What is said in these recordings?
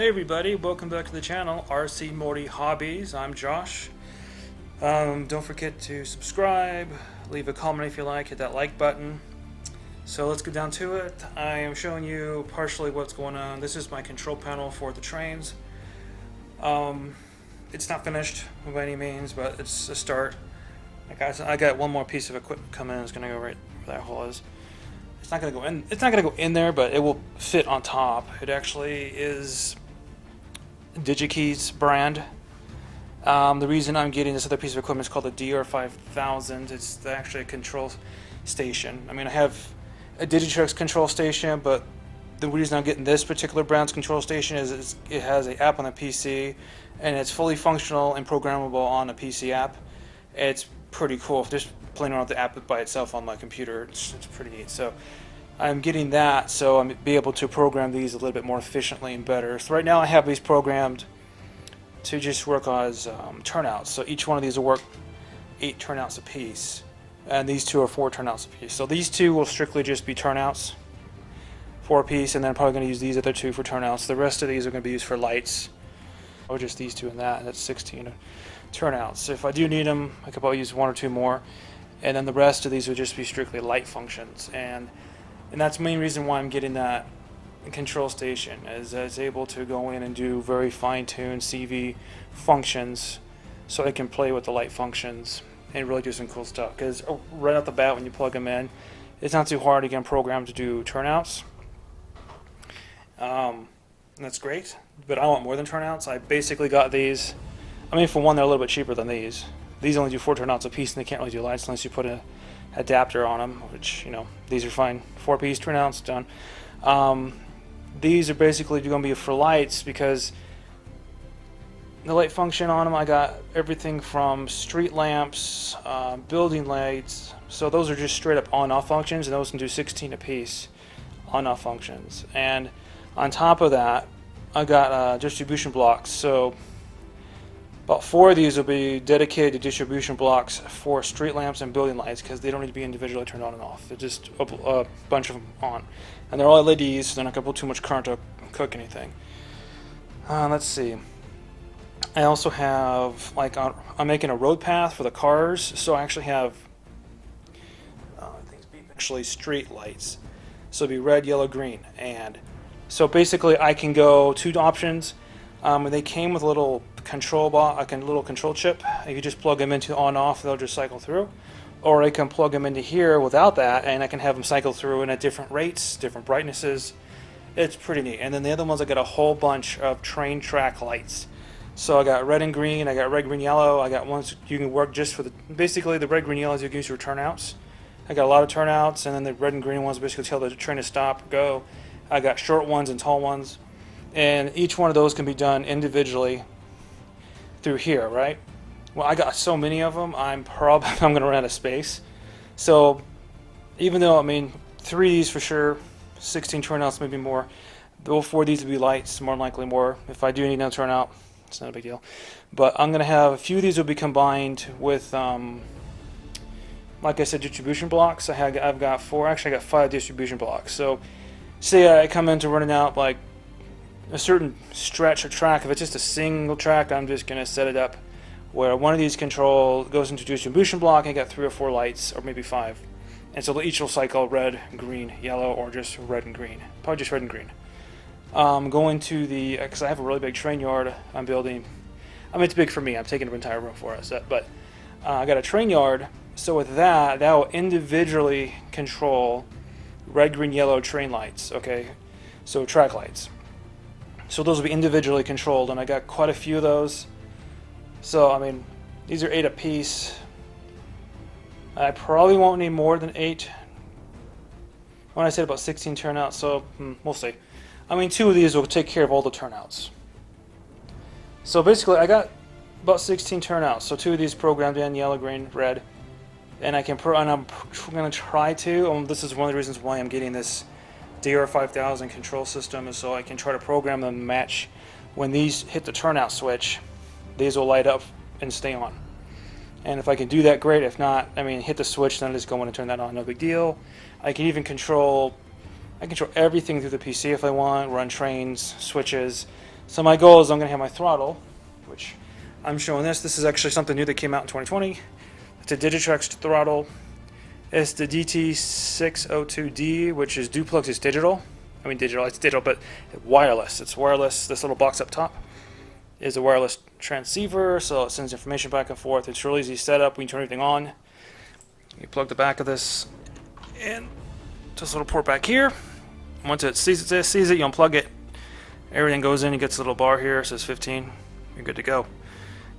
Hey everybody, welcome back to the channel, RC Morty Hobbies. I'm Josh. Don't forget to subscribe, leave a comment if you like, hit that like button. So let's get down to it. I am showing you partially what's going on. This is my control panel for the trains. It's not finished by any means, but it's a start. I got one more piece of equipment coming in. It's going to go right where that hole is. It's not going to go in. It's not going to go in there, but it will fit on top. It actually is Digikeijs brand. The reason I'm getting this other piece of equipment is called the DR5000. It's actually a control station. I mean, I have a Digitrax control station, but the reason I'm getting this particular brand's control station is it has an app on the PC, and it's fully functional and programmable on a PC app. It's pretty cool. Just playing around with the app by itself on my computer, it's pretty neat. So I'm getting that so I'm be able to program these a little bit more efficiently and better. So right now I have these programmed to just work as turnouts. So each one of these will work 8 turnouts a piece, and these two are 4 turnouts a piece. So these two will strictly just be turnouts, 4 a piece, and then I'm probably going to use these other 2 for turnouts. The rest of these are going to be used for lights, or just these 2 and that, and that's 16 turnouts. So if I do need them, I could probably use 1 or 2 more, and then the rest of these would just be strictly light functions. And that's the main reason why I'm getting that control station, is it's able to go in and do very fine-tuned CV functions, so I can play with the light functions and really do some cool stuff. Because right off the bat, when you plug them in, it's not too hard to get them programmed to do turnouts. And that's great, but I want more than turnouts. I basically got these. I mean, for one, they're a little bit cheaper than these. These only do 4 turnouts a piece, and they can't really do lights unless you put an adapter on them, which, you know, these are fine. 4-piece turnouts, done. These are basically going to be for lights, because the light function on them, I got everything from street lamps, building lights. So those are just straight up on-off functions, and those can do 16 a piece on-off functions. And on top of that, I got distribution blocks. So about 4 of these will be dedicated to distribution blocks for street lamps and building lights, because they don't need to be individually turned on and off. They're just a bunch of them on. And they're all LEDs, so they're not going to pull too much current to cook anything. Let's see. I also have, like, I'm making a road path for the cars, so I actually have actually street lights. So it'll be red, yellow, green. And so basically I can go 2 options. And they came with a little control box, like a little control chip. If you just plug them into on-off, they'll just cycle through. Or I can plug them into here without that, and I can have them cycle through and at different rates, different brightnesses. It's pretty neat. And then the other ones, I got a whole bunch of train track lights. So I got red and green, I got red, green, yellow. I got ones you can work just for basically the red, green, yellows you can use for turnouts. I got a lot of turnouts, and then the red and green ones basically tell the train to stop, go. I got short ones and tall ones. And each one of those can be done individually through here, right? Well, I got so many of them, I'm going to run out of space. So even though, I mean, 3 of these for sure, 16 turnouts, maybe more. All 4 of these would be lights, more than likely more. If I do need another turnout, it's not a big deal. But I'm going to have a few of these will be combined with, like I said, distribution blocks. I've got 4, actually I got 5 distribution blocks. So say I come into running out like a certain stretch of track. If it's just a single track, I'm just going to set it up where one of these control goes into distribution block, and I got 3 or 4 lights, or maybe 5. And so each will cycle red, green, yellow, or just red and green. Probably just red and green. Going to the, because I have a really big train yard I'm building. I mean, it's big for me. I'm taking an entire room for us. But I got a train yard. So with that will individually control red, green, yellow train lights. Okay, so track lights. So those will be individually controlled, and I got quite a few of those. So I mean, these are 8 a piece. I probably won't need more than 8. When I said about 16 turnouts, so we'll see. I mean, 2 of these will take care of all the turnouts. So basically, I got about 16 turnouts. So 2 of these programmed in yellow, green, red, and I'm going to try to. This is one of the reasons why I'm getting this DR5000 control system, is so I can try to program them to match when these hit the turnout switch. These will light up and stay on. And if I can do that, great. If not, I mean, hit the switch, then I just go in and turn that on, no big deal. I can even control everything through the PC if I want, run trains, switches. So my goal is I'm going to have my throttle, which I'm showing this. This is actually something new that came out in 2020. It's a Digitrax throttle. It's the DT602D, which is duplex. It's digital. I mean digital. It's digital, but wireless. It's wireless. This little box up top is a wireless transceiver, so it sends information back and forth. It's really easy setup. We can turn everything on. You plug the back of this in this little port back here. Once it sees it, you unplug it. Everything goes in. You get this little bar here. It says 15. You're good to go.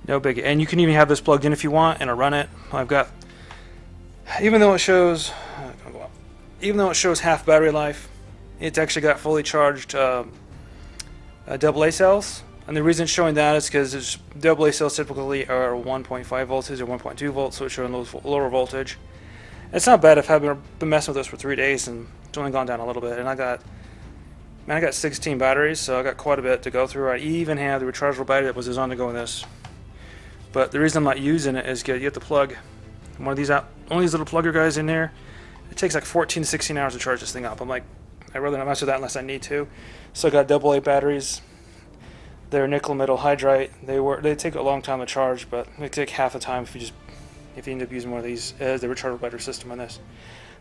No biggie. And you can even have this plugged in if you want and run it. I've got, even though it shows half battery life, it's actually got fully charged AA cells. And the reason it's showing that is because AA cells typically are 1.5 volts or 1.2 volts, so it's showing lower voltage. It's not bad if I've been messing with this for 3 days and it's only gone down a little bit. And I got 16 batteries, so I got quite a bit to go through. I even have the rechargeable battery that was designed to go in this. But the reason I'm not using it is you have to plug one of these little plugger guys in there. It takes like 14 to 16 hours to charge this thing up. I'm like, I'd rather not mess with that unless I need to. So I got AA batteries. They're nickel metal hydride. They take a long time to charge, but they take half the time if you end up using one of these as the rechargeable battery system on this.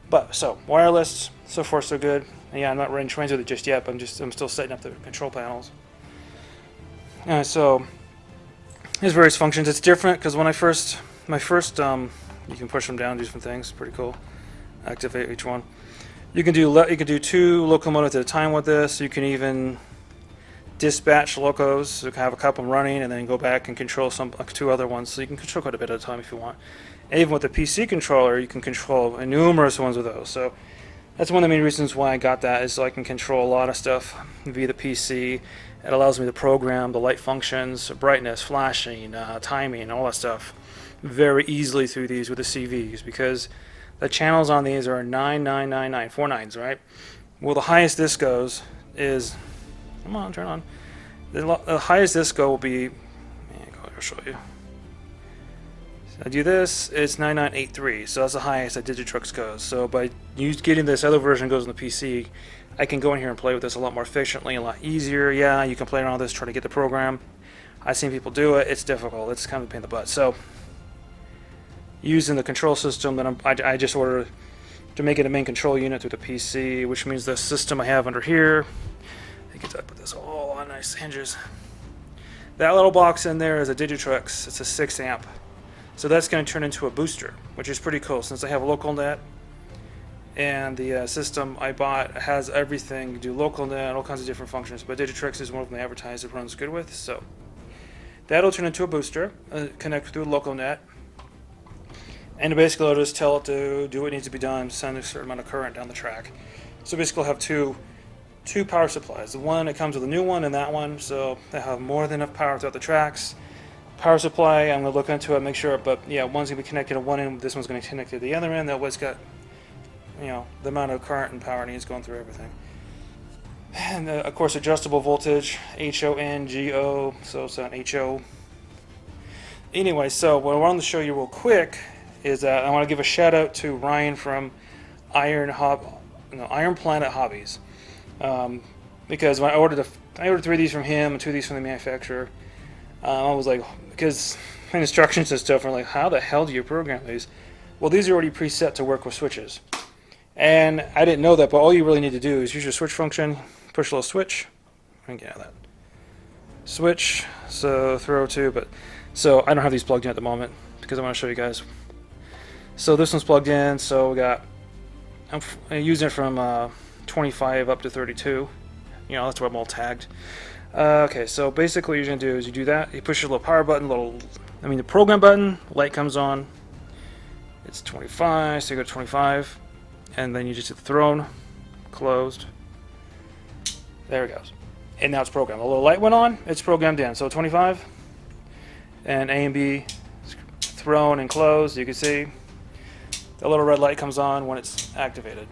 But so wireless, so far so good. And yeah, I'm not running trains with it just yet, but I'm still setting up the control panels. So there's various functions. It's different because when you can push them down, do different things. Pretty cool. Activate each one. You can do 2 locomotives at a time with this. You can even dispatch locos, so you can have a couple running and then go back and control 2 other ones. So you can control quite a bit at a time if you want. And even with the PC controller, you can control numerous ones of those. So that's one of the main reasons why I got that, is so I can control a lot of stuff via the PC. It allows me to program the light functions, brightness, flashing, timing, all that stuff very easily through these with the CVs, because the channels on these are 9999, 4 nines, right? Well, the highest this goes is, come on, turn on. The highest this go will be, I'll show you. So I do this, it's 9983, so that's the highest that Digitrax goes. So by getting this other version goes on the PC, I can go in here and play with this a lot more efficiently, a lot easier. Yeah, you can play around with this, try to get the program. I've seen people do it. It's difficult. It's kind of a pain in the butt. So using the control system that I just ordered to make it a main control unit through the PC, which means the system I have under here, I can put this all on nice hinges. That little box in there is a Digikeijs. It's a 6 amp. So that's going to turn into a booster, which is pretty cool since I have a local net. And the system I bought has everything, do local net, all kinds of different functions. But Digitrax is one of them they advertise it runs good with. So that'll turn into a booster, connect through local net. And basically I'll just tell it to do what needs to be done, send a certain amount of current down the track. So basically I'll have two power supplies. The one that comes with a new one and that one, so they have more than enough power throughout the tracks. Power supply, I'm going to look into it, make sure, but yeah, one's going to be connected to one end, this one's going to connect to the other end. That way's got, the amount of current and power needs going through everything. And of course adjustable voltage, HONGO, so it's an HO. Anyway, so what I wanted to show you real quick is that I want to give a shout out to Ryan from Iron Planet Hobbies, because when I ordered 3 of these from him and 2 of these from the manufacturer. I was like, because instructions and stuff are like, how the hell do you program these? Well, these are already preset to work with switches, and I didn't know that. But all you really need to do is use your switch function, push a little switch, and get out of that switch. So throw 2, but so I don't have these plugged in at the moment because I want to show you guys. So this one's plugged in. So we got, I'm using it from 25 up to 32. That's where I'm all tagged. Okay, so basically what you're going to do is you do that, you push your little power button, the program button, light comes on, it's 25, so you go to 25, and then you just hit the throne, closed, there it goes, and now it's programmed. The little light went on, it's programmed in, so 25, and A and B, throne and closed, you can see, the little red light comes on when it's activated.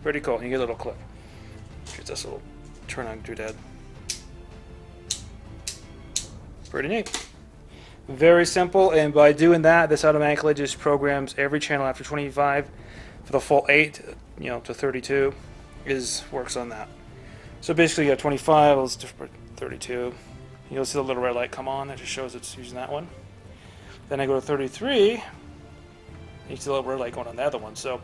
Pretty cool, you get a little clip. Here's this little turn on doodad. Pretty neat. Very simple, and by doing that, this automatically just programs every channel after 25 for the full 8, to 32 works on that. So basically you have 25, let's just put 32. You'll see the little red light come on, that just shows it's using that one. Then I go to 33, you see the little red light going on the other one. So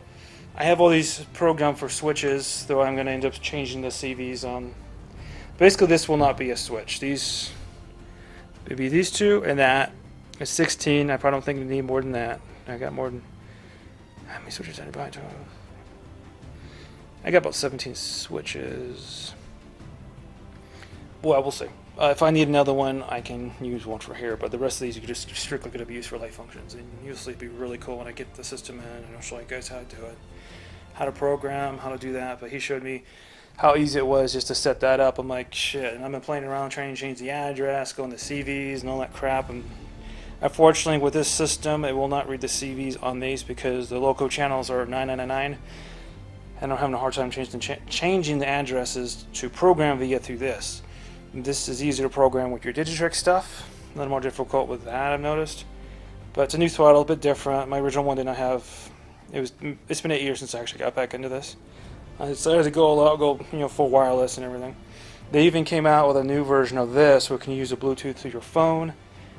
I have all these programmed for switches, though I'm going to end up changing the CVs on. Basically this will not be a switch. These, maybe these two and that is 16. I probably don't think I need more than that. I got more than, how many switches did I buy? I got about 17 switches. Well, we'll see. If I need another one, I can use one for here, but the rest of these are just strictly going to be used for light functions. And usually it'd be really cool when I get the system in, and I'll show you guys how to do it, how to program, how to do that. But he showed me how easy it was just to set that up. I'm like, shit. And I've been playing around trying to change the address, going to CVs and all that crap. And unfortunately, with this system, it will not read the CVs on these because the local channels are 9999. And I'm having a hard time changing the addresses to program via through this. This is easier to program with your Digitrax stuff. A little more difficult with that, I've noticed. But it's a new throttle, a bit different. My original one did not have. It's been 8 years since I actually got back into this. I decided to go full wireless and everything. They even came out with a new version of this, where you can use a Bluetooth through your phone.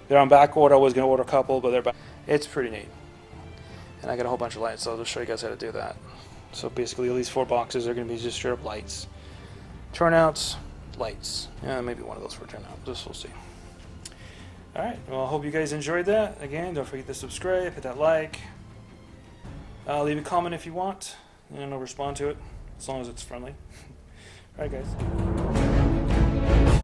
They're on back order. I was going to order a couple, but they're back. It's pretty neat. And I got a whole bunch of lights, so I'll just show you guys how to do that. So basically, these 4 boxes are going to be just straight up lights. Turnouts. Lights. Yeah, maybe one of those for turnout. Just we'll see. Alright, well, I hope you guys enjoyed that. Again, don't forget to subscribe, hit that like. Leave a comment if you want, and I'll respond to it, as long as it's friendly. Alright, guys.